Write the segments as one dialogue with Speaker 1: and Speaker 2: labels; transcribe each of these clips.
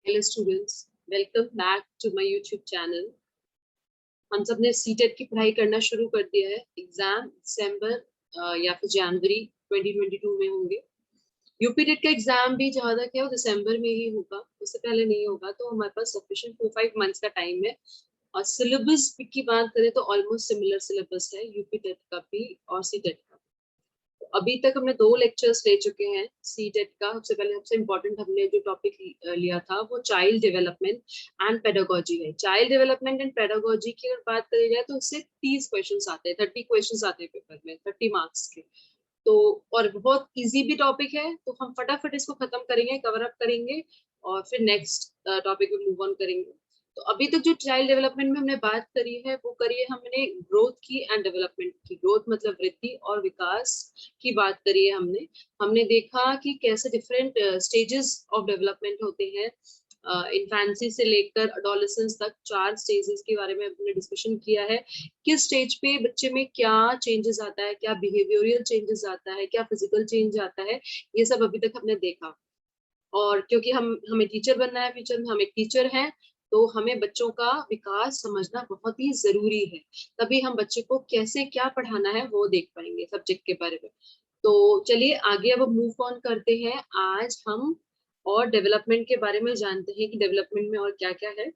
Speaker 1: Hello students, welcome back to my YouTube channel. हम सब ने सीटेट की पढ़ाई करना शुरू कर दिया है। एग्जाम दिसंबर या फिर जनवरी 2022 में होंगे। यूपी टेट का एग्जाम भी जहाँ तक है वो दिसंबर में ही होगा, उससे पहले नहीं होगा। तो हमारे पास सफिशिएंट 4-5 मंथ्स का टाइम है। और सिलेबस की बात करें तो ऑलमोस्ट सिमिलर सिलेबस है यूपी टेट का भी और सी टेट का। अभी तक हमने 2 लेक्चर्स ले चुके हैं सी टेट का। सबसे पहले सबसे इम्पोर्टेंट हमने जो टॉपिक लिया था वो चाइल्ड डेवलपमेंट एंड पेडागोजी है। चाइल्ड डेवलपमेंट एंड पेडागोजी की अगर बात करी जाए तो उससे 30 क्वेश्चंस आते हैं, 30 क्वेश्चंस आते हैं पेपर में, 30 मार्क्स के। तो और बहुत इजी भी टॉपिक है, तो हम फटाफट इसको खत्म करेंगे, कवर अप करेंगे और फिर नेक्स्ट टॉपिक में मूव ऑन करेंगे। तो अभी तक जो चाइल्ड डेवलपमेंट में हमने बात करी है वो करी है हमने ग्रोथ की एंड डेवलपमेंट की। ग्रोथ मतलब वृद्धि और विकास की बात करी है हमने। हमने देखा कि कैसे डिफरेंट स्टेजेस ऑफ डेवलपमेंट होते हैं। इन्फेंसी से लेकर अडोलेसेंस तक 4 स्टेजेस के बारे में हमने डिस्कशन किया है। किस स्टेज पे बच्चे में क्या चेंजेस आता है, क्या बिहेवियरल चेंजेस आता है, क्या फिजिकल चेंज आता है, ये सब अभी तक हमने देखा। और क्योंकि हमें टीचर बनना है, फ्यूचर में हम एक टीचर हैं, तो हमें बच्चों का विकास समझना बहुत ही जरूरी है। तभी हम बच्चे को कैसे क्या पढ़ाना है वो देख पाएंगे सब्जेक्ट के बारे में। तो चलिए आगे अब मूव ऑन करते हैं। आज हम और डेवलपमेंट के बारे में जानते हैं कि डेवलपमेंट में और क्या क्या है।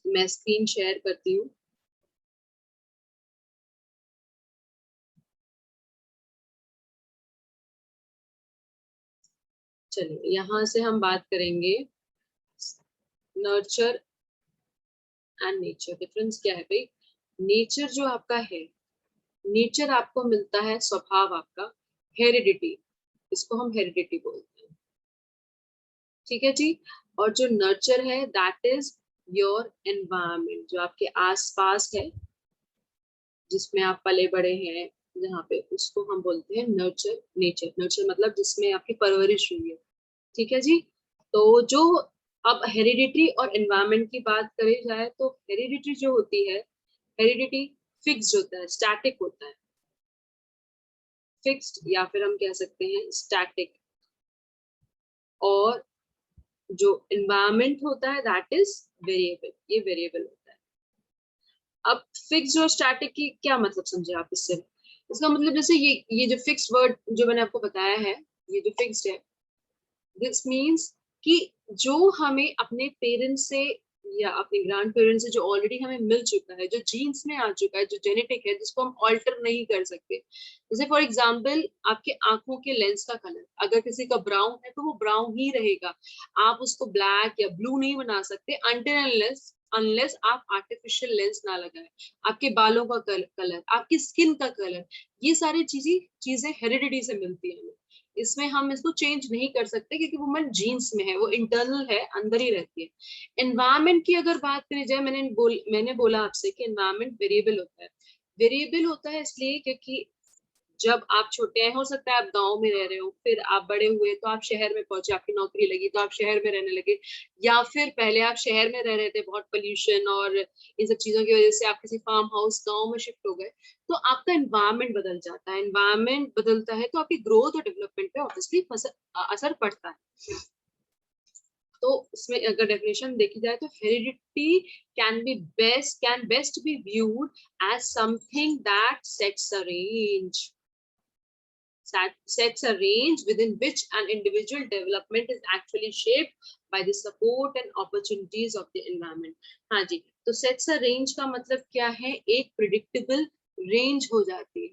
Speaker 1: मैं स्क्रीन शेयर करती हूँ। चलिए यहाँ से हम बात करेंगे नर्चर एंड नेचर। डिफरेंस क्या है भाई? नेचर जो आपका है, नेचर आपको मिलता है, स्वभाव आपका, हेरिडिटी, इसको हम हेरिडिटी बोलते हैं। ठीक है जी। और जो नर्चर है दैट इज योर एनवायरमेंट, जो आपके आसपास है, जिसमें आप पले बड़े हैं, जहाँ पे, उसको हम बोलते हैं नर्चर। नेचर, नर्चर मतलब जिसमें आपकी परवरिश हुई है। ठीक है जी। तो जो अब हेरिडिटी और एनवायरमेंट की बात करी जाए तो हेरिडिटी जो होती है, हेरिडिटी फिक्स्ड होता है, स्टैटिक होता है। फिक्स्ड या फिर हम कह सकते हैं स्टैटिक। और जो एनवायरमेंट होता है दैट इज वेरिएबल, ये वेरिएबल होता है। अब फिक्स्ड और स्टैटिक की क्या मतलब समझे आप इससे? इसका मतलब जैसे ये जो फिक्स्ड वर्ड जो मैंने आपको बताया है, ये जो फिक्स्ड है, दिस मीन्स कि जो हमें अपने पेरेंट्स से या अपने ग्रैंड पेरेंट्स से जो ऑलरेडी हमें मिल चुका है, जो जीन्स में आ चुका है, जो जेनेटिक है, जिसको हम ऑल्टर नहीं कर सकते। जैसे फॉर एग्जांपल आपके आंखों के लेंस का कलर, अगर किसी का ब्राउन है तो वो ब्राउन ही रहेगा। आप उसको ब्लैक या ब्लू नहीं बना सकते अनटिल अनलेस अनलेस आप आर्टिफिशियल लेंस ना लगाए। आपके बालों का कलर, आपकी स्किन का कलर, ये सारी चीजें हेरिडिटी से मिलती है हमें। इसमें हम इसको चेंज नहीं कर सकते क्योंकि वो मन जीन्स में है, वो इंटरनल है, अंदर ही रहती है। एनवायरमेंट की अगर बात करी जाए, मैंने बोला आपसे कि एनवायरमेंट वेरिएबल होता है। वेरिएबल होता है इसलिए क्योंकि जब आप छोटे हैं, हो सकता है आप गांव में रह रहे हो, फिर आप बड़े हुए तो आप शहर में पहुंचे, आपकी नौकरी लगी तो आप शहर में रहने लगे, या फिर पहले आप शहर में रह रहे थे, बहुत पोल्यूशन और इन सब चीजों की वजह से आप किसी फार्म हाउस गांव में शिफ्ट हो गए, तो आपका एनवायरमेंट बदल जाता है। एनवायरमेंट बदलता है तो आपकी ग्रोथ और डेवलपमेंट पे ऑब्वियसली असर पड़ता है। तो इसमें अगर डेफिनेशन देखी जाए तो heredity can best be viewed as something that sets a range within which an individual development is actually shaped by the support and opportunities of the environment। हाँ जी, तो sets a range का मतलब क्या है? एक predictable range हो जाती है,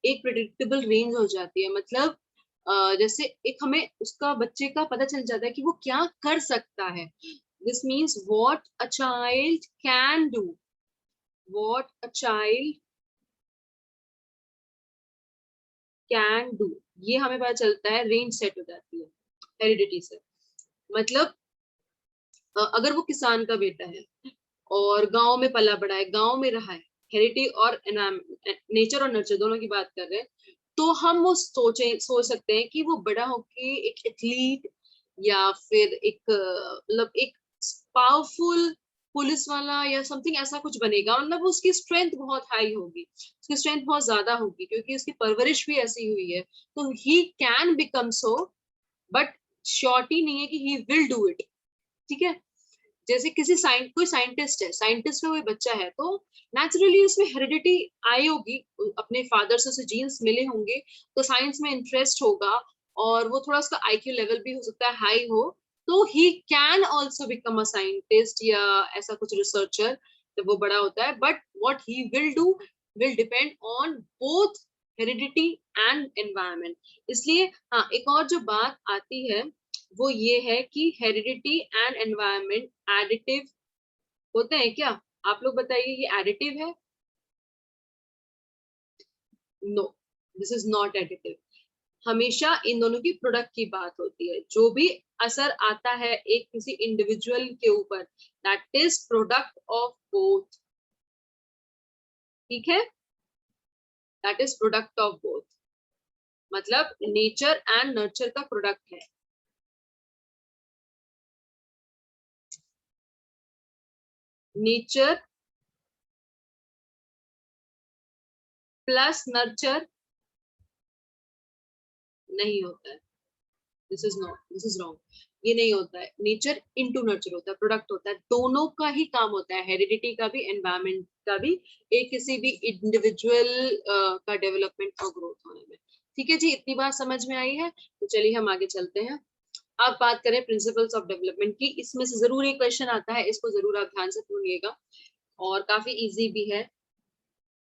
Speaker 1: एक predictable range हो जाती है। मतलब जैसे एक हमें उसका बच्चे का पता चल जाता है कि वो क्या कर सकता है। This means what a child can do, what a child can do, ये हमें पता चलता है, रेंज सेट हो जाती है हेरिडिटी से। मतलब अगर वो किसान का बेटा है और गांव में पला बड़ा है, गांव में रहा है, हेरिडिटी और नेचर और नर्चर दोनों की बात कर रहे हैं, तो हम वो सोच सकते हैं कि वो बड़ा होके एक एथलीट या फिर एक मतलब एक पावरफुल पुलिस वाला या समथिंग ऐसा कुछ बनेगा। मतलब उसकी स्ट्रेंथ बहुत हाई होगी, उसकी स्ट्रेंथ बहुत ज्यादा होगी क्योंकि उसकी परवरिश भी ऐसी हुई है। तो he can become so, but surety नहीं है कि ही विल डू इट। ठीक है, जैसे कोई साइंटिस्ट है, साइंटिस्ट में कोई बच्चा है, तो नेचुरली उसमें हेरिडिटी आई होगी, अपने फादर से उसे जीन्स मिले होंगे, तो साइंस में इंटरेस्ट होगा, और वो थोड़ा उसका आईक्यू लेवल भी हो सकता है हाई हो, तो he can also become a scientist या ऐसा कुछ रिसर्चर जब वो बड़ा होता है, but what he will do will depend on both heredity and environment. इसलिए हाँ, एक और जो बात आती है वो ये है कि हेरिडिटी एंड एनवायरनमेंट एडिटिव होते हैं क्या? आप लोग बताइए, ये एडिटिव है? No, this is not additive. हमेशा इन दोनों की प्रोडक्ट की बात होती है, जो भी असर आता है एक किसी इंडिविजुअल के ऊपर, that is product of both. ठीक है, that is product of both, मतलब नेचर एंड नर्चर का प्रोडक्ट है। नेचर प्लस नर्चर नहीं होता है, दिस इज रॉन्ग, ये नहीं होता है। नेचर इनटू नर्चर होता है, प्रोडक्ट होता है, दोनों का ही काम होता है, हेरिडिटी का भी एनवायरमेंट का भी, एक किसी भी इंडिविजुअल का डेवलपमेंट और ग्रोथ होने में। ठीक है जी, इतनी बात समझ में आई है, तो चलिए हम आगे चलते हैं। अब बात करें प्रिंसिपल्स ऑफ डेवलपमेंट की, इसमें से जरूर एक क्वेश्चन आता है, इसको जरूर आप ध्यान से सुनिएगा, और काफी इजी भी है।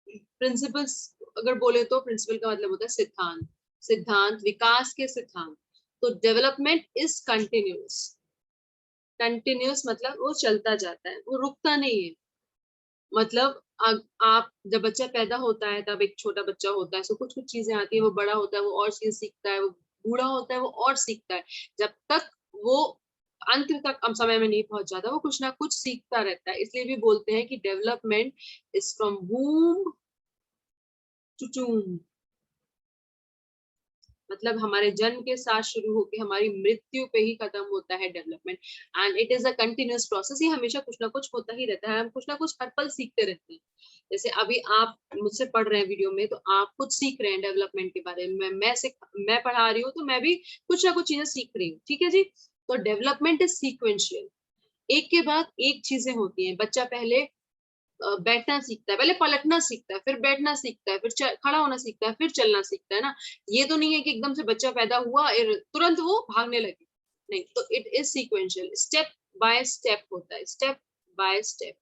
Speaker 1: प्रिंसिपल्स अगर बोले तो प्रिंसिपल का मतलब होता है सिद्धांत, सिद्धांत, विकास के सिद्धांत। तो डेवलपमेंट इज कंटिन्यूस, कंटिन्यूस मतलब वो चलता जाता है, वो रुकता नहीं है। मतलब आप जब बच्चा पैदा होता है, तब एक छोटा बच्चा होता है, सो कुछ कुछ चीजें आती है, वो बड़ा होता है, वो और चीज सीखता है, वो बूढ़ा होता है, वो और सीखता है, जब तक वो अंत तक समय में नहीं पहुंच जाता, वो कुछ ना कुछ सीखता रहता है। इसलिए भी बोलते हैं कि डेवलपमेंट इज फ्रॉम वूम टू टूम, मतलब हमारे जन्म के साथ शुरू होकर हमारी मृत्यु पे ही खत्म होता है development, and it is a continuous process. ये हमेशा कुछ ना कुछ होता ही रहता है, हम कुछ ना कुछ हर पल सीखते रहते हैं। जैसे अभी आप मुझसे पढ़ रहे हैं वीडियो में, तो आप कुछ सीख रहे हैं डेवलपमेंट के बारे में, मैं पढ़ा रही हूँ, तो मैं भी कुछ ना कुछ चीजें सीख रही हूँ। ठीक है जी, तो डेवलपमेंट इज सीक्वेंशियल, एक के बाद एक चीजें होती हैं। बच्चा पहले बैठना सीखता है, पहले पलटना सीखता है, फिर बैठना सीखता है, फिर खड़ा होना सीखता है, फिर चलना सीखता है ना। ये तो नहीं है कि एकदम से बच्चा पैदा हुआ और तुरंत वो भागने लगे, नहीं, तो it is sequential, step by step होता है, स्टेप बाय स्टेप।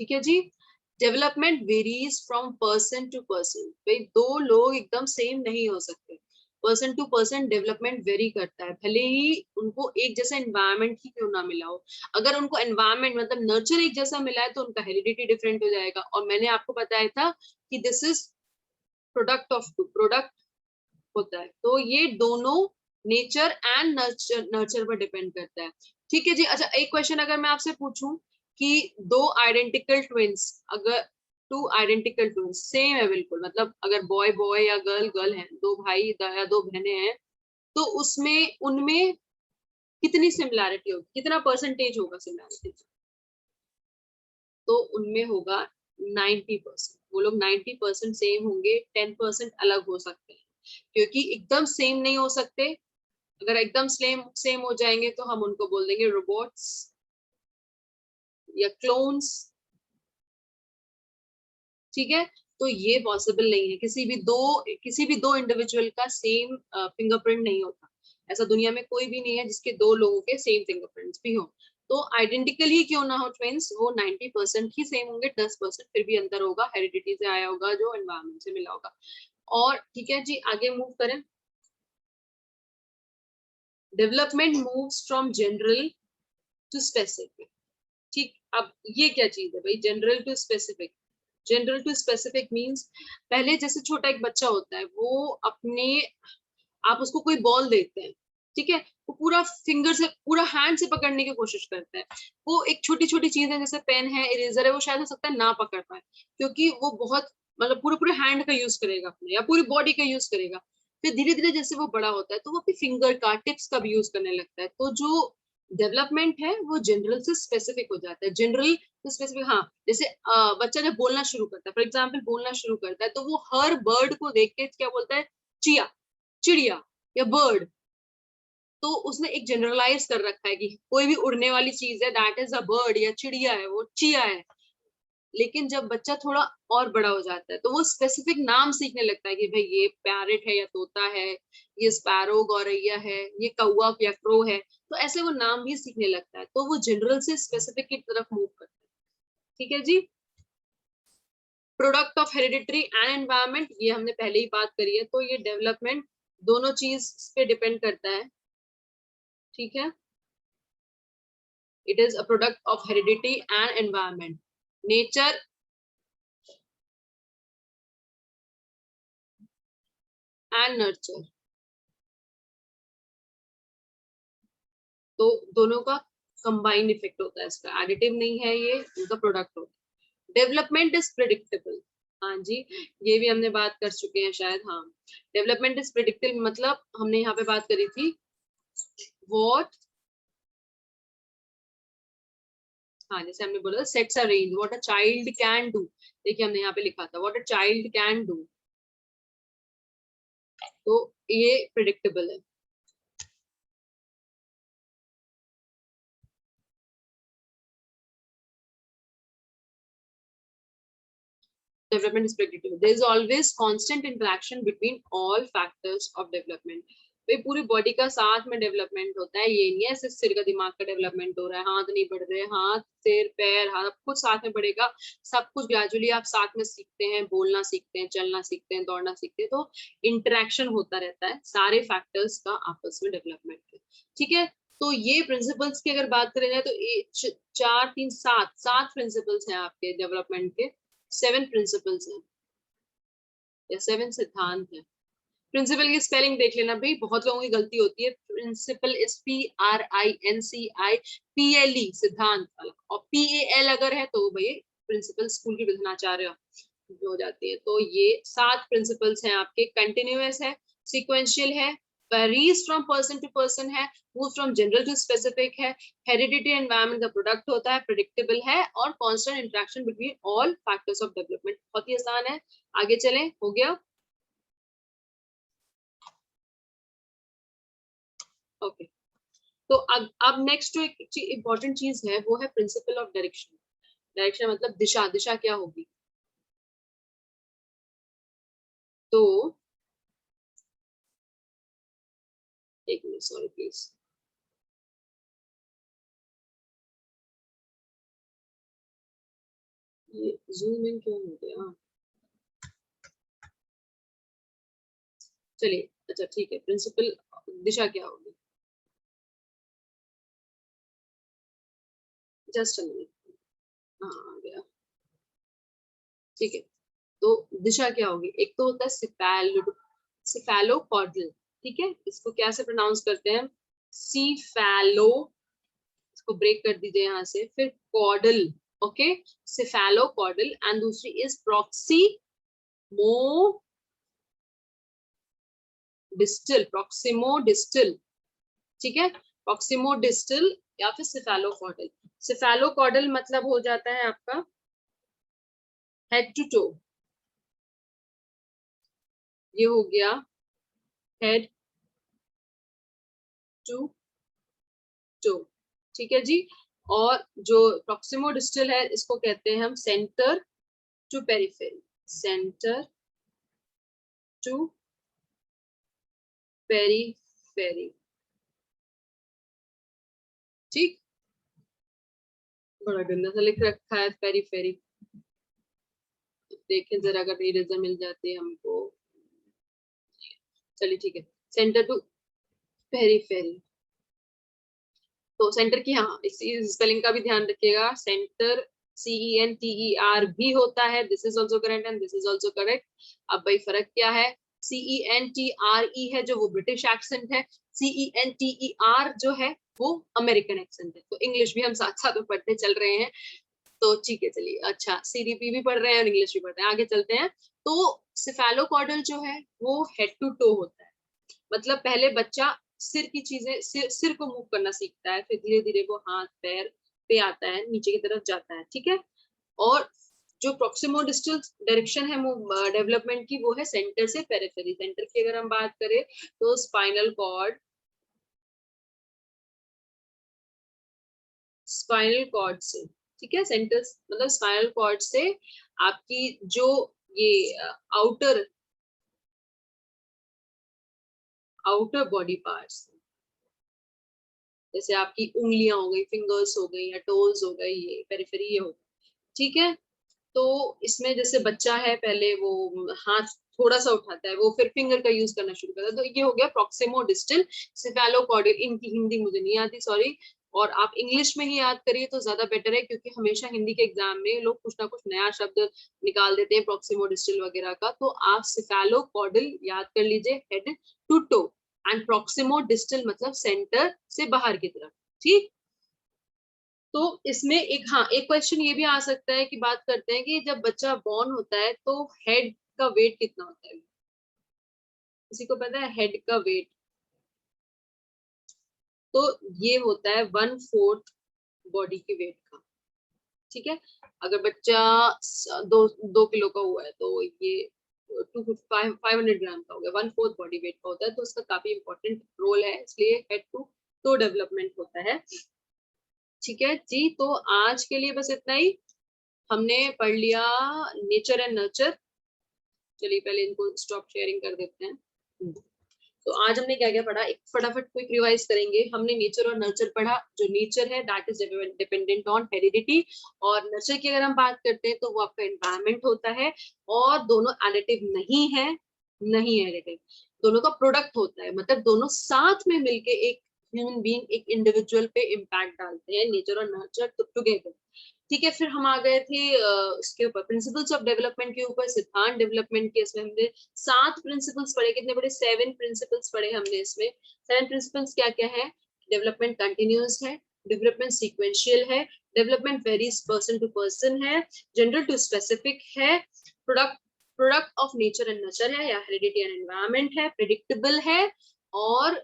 Speaker 1: ठीक है जी, development varies from person to person, भाई दो लोग एकदम सेम नहीं हो सकते, person to person development vary करता है, भले ही उनको एक जैसा एनवायरनमेंट ही क्यों ना मिला हो। अगर उनको एनवायरनमेंट मतलब नर्चर एक जैसा मिला है, तो उनका हेरिडिटी डिफरेंट हो जाएगा। और मैंने आपको बताया था कि this is product of two, product होता है, तो ये दोनों नेचर एंड नर्चर नर्चर पर डिपेंड करता है। ठीक है जी, अच्छा एक क्वेश्चन अगर मैं आपसे पूछूं कि दो आइडेंटिकल ट्विंस, अगर टू आइडेंटिकल ट्विंस सेम है बिल्कुल, मतलब अगर बॉय बॉय या गर्ल गर्ल है, दो भाई या दो बहनें हैं, तो उसमें उनमें कितनी सिमिलैरिटी होगी, कितना परसेंटेज होगा सिमिलैरिटी? तो उनमें होगा 90%, वो लोग 90% सेम होंगे, 10% अलग हो सकते हैं, क्योंकि एकदम सेम नहीं हो सकते। अगर एकदम सेम सेम हो जाएंगे तो हम उनको बोल देंगे रोबोट्स या क्लोन्स। ठीक है, तो ये पॉसिबल नहीं है, किसी भी दो इंडिविजुअल का सेम फिंगरप्रिंट नहीं होता, ऐसा दुनिया में कोई भी नहीं है जिसके दो लोगों के सेम फिंगरप्रिंट्स भी हो। तो आइडेंटिकल ही क्यों ना हो ट्विंस, वो 90% ही सेम होंगे, 10% फिर भी अंतर होगा, हेरिडिटी से आया होगा, जो एनवायरमेंट से मिला होगा। और ठीक है जी, आगे मूव करें। Development moves from general to specific. ठीक, अब ये क्या चीज है भाई, general to specific? General to specific means, पहले जैसे छोटा एक बच्चा होता है, वो अपने, आप उसको कोई बॉल देते हैं, ठीक है, वो पूरा फिंगर से, पूरा हैंड से पकड़ने की कोशिश करता है। वो एक छोटी छोटी चीज है, जैसे पेन है, इरेजर है, वो शायद हो सकता है ना पकड़ पाए, क्योंकि वो बहुत मतलब पूरे पूरे हैंड का यूज करेगा अपने, या पूरी बॉडी का यूज करेगा। फिर धीरे धीरे जैसे वो बड़ा होता है, तो वो अपनी फिंगर का, टिप्स का भी यूज करने लगता है। तो जो डेवलपमेंट है वो जनरल से स्पेसिफिक हो जाता है, जनरल से स्पेसिफिक। हाँ, जैसे बच्चा जब बोलना शुरू करता है, फॉर एग्जाम्पल बोलना शुरू करता है, तो वो हर बर्ड को देख के क्या बोलता है, चिया, चिड़िया या बर्ड। तो उसने एक जनरलाइज कर रखा है कि कोई भी उड़ने वाली चीज है दैट इज अ बर्ड, या चिड़िया है वो चिया है। लेकिन जब बच्चा थोड़ा और बड़ा हो जाता है तो वो स्पेसिफिक नाम सीखने लगता है कि भाई ये पैरेट है या तोता है, ये स्पैरो गौरैया है, ये कौवा या क्रो है। तो ऐसे वो नाम भी सीखने लगता है, तो वो जनरल से स्पेसिफिक की तरफ मूव करता है। ठीक है जी। Product of hereditary and environment, ये हमने पहले ही बात करी है, तो ये डेवलपमेंट दोनों चीज पे डिपेंड करता है। ठीक है, it is a product of heredity and environment, nature and nurture. तो दोनों का कंबाइंड इफेक्ट होता है, इसका एडिटिव नहीं है, ये उनका प्रोडक्ट होता है। डेवलपमेंट इज प्रिडिक्टेबल, हाँ जी, ये भी हमने बात कर चुके हैं शायद। हाँ, डेवलपमेंट इज प्रिडिक्टेबल मतलब हमने यहाँ पे बात करी थी व्हाट, हाँ जैसे हमने बोला sets a range, what a child can do. देखिए हमने यहाँ पे लिखा था what a child can do, तो ये प्रिडिक्टेबल है। Development is predictable. There is always constant interaction between all factors of development. भाई पूरी बॉडी का साथ में डेवलपमेंट होता है, ये नहीं है सिर्फ सिर का दिमाग का डेवलपमेंट हो रहा है, हाथ नहीं बढ़ रहे, हाथ सिर पैर हाथ कुछ साथ में बढ़ेगा। सब कुछ ग्रेजुअली आप साथ में सीखते हैं, बोलना सीखते हैं, चलना सीखते हैं, दौड़ना सीखते हैं, तो इंटरेक्शन होता रहता है सारे फैक्टर्स का आपस में डेवलपमेंट। ठीक है, तो ये प्रिंसिपल्स की अगर बात करें जाए तो 4 3 7 प्रिंसिपल्स हैं आपके डेवलपमेंट के, 7 प्रिंसिपल्स हैं या 7 सिद्धांत हैं। प्रिंसिपल की स्पेलिंग देख लेना भाई, बहुत लोगों की गलती होती है। प्रिंसिपल इज PRINCIPLE, सिद्धांत अलग, और PAL अगर है तो भाई प्रिंसिपल स्कूल की प्रधानाचार्य हो जाती है। तो ये 7 प्रिंसिपल्स हैं आपके। कंटिन्यूअस है, सिक्वेंशियल है, varies from person to person है, move from general to specific है, heredity environment का प्रोडक्ट होता है, predictable है, और constant interaction between all factors of development। बहुत ही आसान है, आगे चलें, हो गया। Okay okay. तो अब नेक्स्ट जो एक इंपॉर्टेंट चीज है वो है प्रिंसिपल ऑफ डायरेक्शन। डायरेक्शन मतलब दिशा, दिशा क्या होगी। तो एक मिनट, सॉरी प्लीज, ये जूम इन क्यों हो गया। चलिए अच्छा ठीक है, प्रिंसिपल दिशा क्या होगी, जस्ट अ मिनट, हाँ आ गया। ठीक है, तो दिशा क्या होगी, एक तो होता है सिफेलोकॉर्डल। ठीक है, इसको कैसे प्रोनाउंस करते हैं, सीफेलो, इसको ब्रेक कर दीजिए यहाँ से, फिर कॉर्डल। ओके, सिफेलोकॉर्डल, एंड दूसरी इज प्रॉक्सीमो डिस्टल, प्रॉक्सिमो डिस्टल। ठीक है, प्रॉक्सिमो डिस्टल या फिर सिफेलोकॉर्डल। सिफेलोकॉर्डल मतलब हो जाता है आपका हेड टू टो, ये हो गया हेड टू टो। ठीक है जी, और जो प्रॉक्सिमो डिस्टल है इसको कहते हैं हम centre to periphery, centre to periphery. ठीक, बड़ा गंदा सा लिख रखा है पेरिफेरी, देखें जरा अगर इरेजर मिल जाती है हमको। चलिए ठीक है, सेंटर टू पेरिफेरी। तो सेंटर की, हाँ इस स्पेलिंग का भी ध्यान रखिएगा, सेंटर CENTER भी होता है, this is also correct and this is also correct. अब भाई फर्क क्या है, CENTRE है जो वो ब्रिटिश एक्सेंट है, CENTER जो है वो अमेरिकन एक्सेंट है। तो इंग्लिश भी हम साथ साथ में पढ़ते चल रहे हैं, तो ठीक है चलिए। अच्छा, CDP भी पढ़ रहे हैं और इंग्लिश भी पढ़ रहे हैं, आगे चलते हैं। तो सिफेलोकॉर्डल जो है वो हेड टू टो होता है, मतलब पहले बच्चा सिर की चीजें, सिर को मूव करना सीखता है, फिर धीरे धीरे वो हाथ पैर पे आता है, नीचे की तरफ जाता है। ठीक है, और जो प्रोक्सिमो डिस्टल डायरेक्शन है डेवलपमेंट की, वो है सेंटर से पेरिफेरी। सेंटर की अगर हम बात करें तो स्पाइनल कॉर्ड, स्पाइनल कॉर्ड से, ठीक है, सेंटर मतलब स्पाइनल कॉर्ड से आपकी जो ये आउटर बॉडी पार्ट्स, जैसे आपकी उंगलियां हो गई, फिंगर्स हो गई या टोज हो गई, ये पेरिफेरी ये हो गई, ठीक है। तो इसमें जैसे बच्चा है, पहले वो हाथ थोड़ा सा उठाता है, वो फिर फिंगर का यूज करना शुरू करता है, तो ये हो गया प्रॉक्सिमो डिस्टल सेफेलोकॉर्डियल। इनकी हिंदी मुझे नहीं आती, सॉरी, और आप इंग्लिश में ही याद करिए तो ज्यादा बेटर है, क्योंकि हमेशा हिंदी के एग्जाम में लोग कुछ ना कुछ नया शब्द निकाल देते हैं प्रॉक्सिमो डिस्टल वगैरह का। तो आप सेफेलोकॉर्डियल याद कर लीजिए, head to toe, and proximodistal मतलब सेंटर से बाहर की तरफ, ठीक। तो इसमें एक, हाँ, एक क्वेश्चन ये भी आ सकता है कि बात करते हैं कि जब बच्चा बॉर्न होता है तो हेड का वेट कितना होता है, किसी को पता है हेड का वेट? तो ये होता है 1/4 बॉडी के वेट का, ठीक है। अगर बच्चा 2 किलो का हुआ है तो ये 500 ग्राम का हो गया, 1/4 बॉडी वेट का होता है। तो उसका काफी इंपॉर्टेंट रोल है, इसलिए हेड टू टो डेवलपमेंट होता है, ठीक है जी। तो आज के लिए बस इतना ही, हमने पढ़ लिया नेचर एंड नर्चर। चलिए पहले इनको स्टॉप शेयरिंग कर देते हैं। तो आज हमने क्या क्या पढ़ा, एक फटाफट क्विक रिवाइज करेंगे। हमने नेचर और नर्चर पढ़ा। जो नेचर है that is dependent on heredity, और नर्चर की अगर हम बात करते हैं तो वो आपका एनवायरमेंट होता है, और दोनों एडिटिव नहीं है, नहीं एडिटिव, दोनों का प्रोडक्ट होता है, मतलब दोनों साथ में मिलके एक ह्यूमन बीइंग, एक इंडिविजुअल पे इम्पैक्ट डालते हैं, नेचर और नर्चर टुगेदर, ठीक है। फिर हम आ गए थे इसके ऊपर प्रिंसिपल्स ऑफ डेवलपमेंट के ऊपर, सिद्धांत डेवलपमेंट के। इसमें हमने 7 प्रिंसिपल्स पढ़े, कितने बड़े, 7 प्रिंसिपल्स पढ़े हमने इसमें। 7 प्रिंसिपल्स क्या क्या है? डेवलपमेंट कंटिन्यूअस है, डेवलपमेंट सीक्वेंशियल है, development varies person to person है, जनरल टू स्पेसिफिक है, product of nature and nurture है या हेरिडिटी एंड एनवायरमेंट है, प्रेडिक्टेबल है, और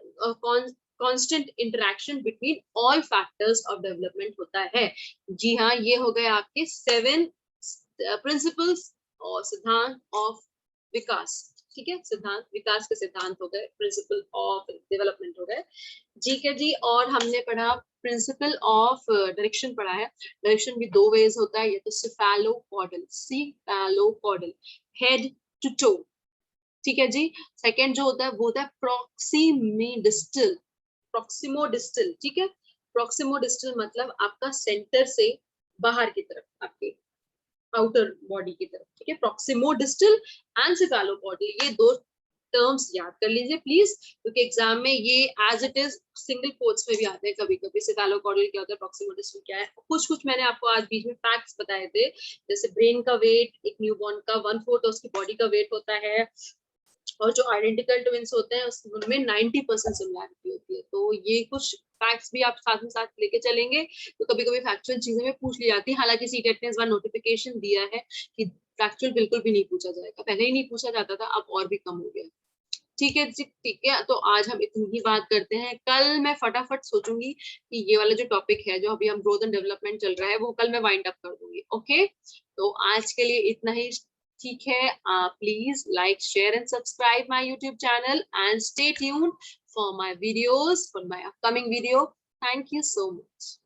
Speaker 1: constant interaction between all factors of development होता है। जी हाँ, ये हो गए आपके 7 प्रिंसिपल्स और सिद्धांत ऑफ विकास, ठीक है। सिद्धांत विकास के सिद्धांत हो गए, प्रिंसिपल ऑफ डेवलपमेंट हो गए, ठीक है जी। और हमने पढ़ा प्रिंसिपल ऑफ डायरेक्शन पढ़ा है। डायरेक्शन भी 2 वेज होता है, ये तो सेफेलोकॉर्डल, हेड टू टो, ठीक है जी। सेकेंड जो होता है वो होता है प्रॉक्सिमिडिस्टल, प्रॉक्सिमोडिस्टल, ठीक है। प्रॉक्सिमोडिस्टल मतलब आपका सेंटर से बाहर की तरफ, आपके आउटर बॉडी की तरफ, ठीक है। प्रॉक्सिमोडिस्टल एंड सेफेलोकॉर्डियल, ये 2 टर्म्स याद कर लीजिए प्लीज, क्योंकि एग्जाम में ये as it is single quotes में भी आते हैं कभी कभी। सेफेलोकॉर्डियल क्या होता है, प्रॉक्सिमोडिस्टल क्या है, कुछ कुछ मैंने आपको आज बीच में फैक्ट्स बताए थे, जैसे ब्रेन का वेट एक न्यूबॉर्न का 1/4 उसकी बॉडी का वेट होता है, और जो आइडेंटिकल ट्विंस होते हैं उसमें 90% सिमिलैरिटी होती है। तो ये कुछ फैक्ट्स भी आप साथ में साथ लेके चलेंगे, तो कभी कभी फैक्चुअल चीजें में पूछ ली जाती है। हालांकि सीटेट ने इस बार नोटिफिकेशन दिया है कि फैक्चुअल बिल्कुल भी नहीं पूछा जाएगा, पहले ही नहीं पूछा जाता था, अब और भी कम हो गया, ठीक है जी, ठीक है। तो आज हम इतनी ही बात करते हैं, कल मैं फटाफट सोचूंगी कि ये वाला जो टॉपिक है, जो अभी हम ग्रोथ एंड डेवलपमेंट चल रहा है, वो कल मैं वाइंड अप कर दूंगी, ओके। तो आज के लिए इतना ही, ठीक है। Please like, share and subscribe my YouTube channel and stay tuned for my videos, for my upcoming video. Thank you so much.